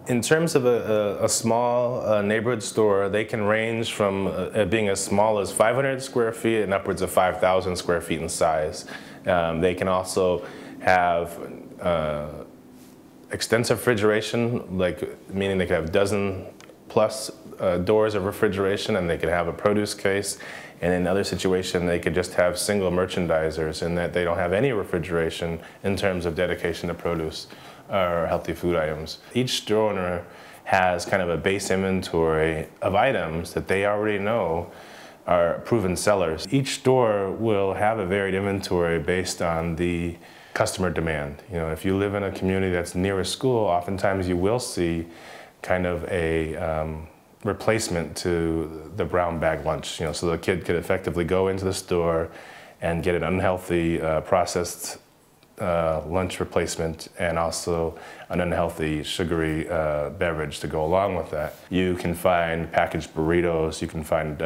In terms of a small neighborhood store, they can range from being as small as 500 square feet and upwards of 5,000 square feet in size. They can also have extensive refrigeration, meaning they could have dozen plus doors of refrigeration, and they could have a produce case. And in other situations, they could just have single merchandisers in that they don't have any refrigeration in terms of dedication to produce or healthy food items. Each store owner has kind of a base inventory of items that they already know are proven sellers. Each store will have a varied inventory based on the customer demand. You know, if you live in a community that's near a school, oftentimes you will see kind of a replacement to the brown bag lunch. You know, so the kid could effectively go into the store and get an unhealthy processed lunch replacement and also an unhealthy sugary beverage to go along with that. You can find packaged burritos, you can find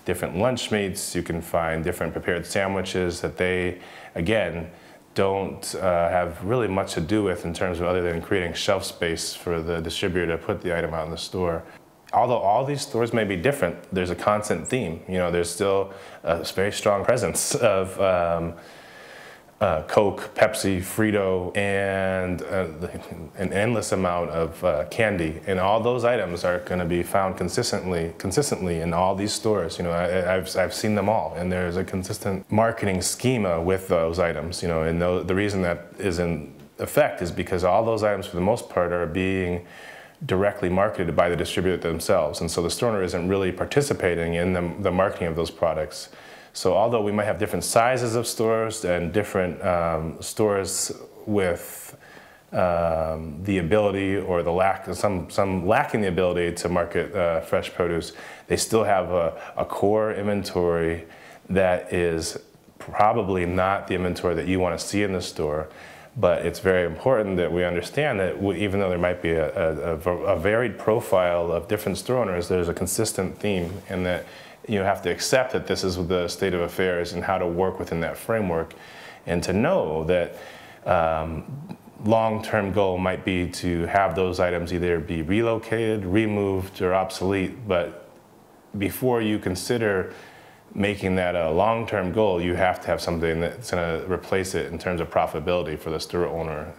different lunch meats, you can find different prepared sandwiches that they, again, don't have really much to do with in terms of other than creating shelf space for the distributor to put the item out in the store. Although all these stores may be different, there's a constant theme. You know, there's still a very strong presence of Coke, Pepsi, Frito, and an endless amount of candy. And all those items are going to be found consistently in all these stores. You know, I've seen them all, and there's a consistent marketing schema with those items. You know, and the reason that is in effect is because all those items, for the most part, are being directly marketed by the distributor themselves, and so the store owner isn't really participating in the marketing of those products. So although we might have different sizes of stores and different stores with the ability or the lack, some lacking the ability to market fresh produce, they still have a core inventory that is probably not the inventory that you want to see in the store. But it's very important that we understand that even though there might be a varied profile of different store owners, there's a consistent theme, and that you have to accept that this is the state of affairs and how to work within that framework, and to know that long-term goal might be to have those items either be relocated, removed, or obsolete. But before you consider making that a long-term goal, you have to have something that's going to replace it in terms of profitability for the store owner.